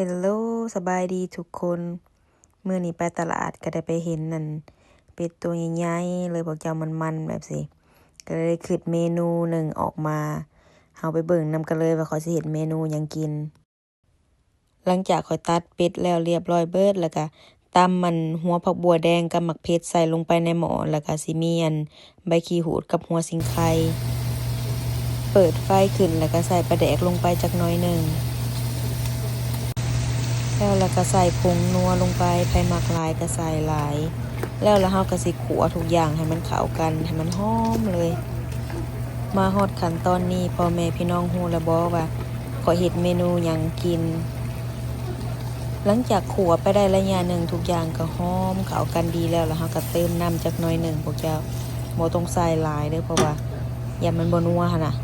เฮลโลสบายดีทุกคนมื้อนี้ไปตลาดก็ได้ไปเห็นนั่นเป็ดตัวใหญ่ๆเลยพวกเจ้ามันๆแบบสิก็เลยคิดเมนูหนึ่งออกมาเฮาไปเบิ่งนำกันเลยว่าเขาสิเฮ็ดเมนูหยังกินหลังจากข้อยตัดเป็ดแล้วเรียบร้อยเบิดแล้วก็ตำมันหัวผักบัวแดงกับหมักเพชรใส่ลงไปในหม้อแล้วก็สิมีใบขี้หูดกับหัวสิงไคเปิดไฟขึ้นแล้วก็ใส่ปลาแดกลงไปจักหน่อยหนึ่งแล้วก็ใส่ผงนัวลงไปไผมักหลายก็ใส่หลายแล้วเฮาก็สิคั่วทุกอย่างให้มันเข้ากันให้มันหอมเลยมาฮอดขั้นตอนนี้พ่อแม่พี่น้องฮู้แล้วบ่ว่าข้อยเฮ็ดเมนูหยังกินหลังจากคั่วไปได้ระยะหนึ่งทุกอย่างก็หอมเข้ากันดีแล้วเฮาก็เติมน้ำจักหน่อยหนึ่งพวกเจ้าบ่ต้องใส่หลายเด้อเพราะว่าอย่ามันบ่นัวหั่นน่ะ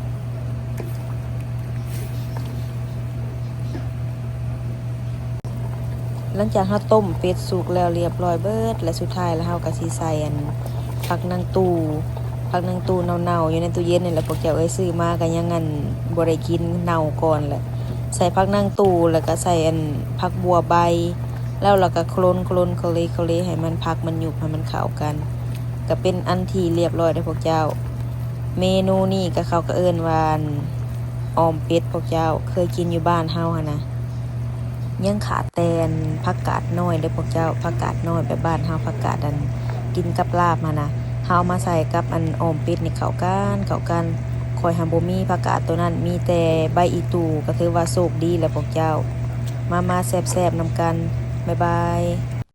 หลังจากเฮาต้มเป็ดสุกแล้วเรียบร้อยเบิดและสุดท้ายแล้วเฮาก็สิใส่ผักนางตูเน่าๆอยู่ในตู้เย็นนี่แหละพวกเจ้าเอ้ยซื้อมาก็ยังบ่ได้กินเน่าก่อนแหละใส่ผักนางตูแล้วก็ใส่ผักบัวใบแล้วเราก็โคลนๆให้มันผักมันยุบให้มันเข้ากันก็เป็นอันที่เรียบร้อยเด้อพวกเจ้าเมนูนี้ก็เขาก็เอิ้นว่าออมเป็ดพวกเจ้าเคยกินอยู่บ้านเฮาหั่นนะยังขาดแต่ผักกาดน้อยเด้อพวกเจ้าผักกาดน้อยแบบบ้านเฮาผักกาดกินกับลาบมานะเฮามาใส่กับออมเป็ดนี่เข้ากันข้อยหาบ่มีผักกาดตัวนั้นมีแต่ใบอีตู่ก็ถือว่าโชคดีแหละพวกเจ้ามาแซ่บๆนำกันบ๊ายบาย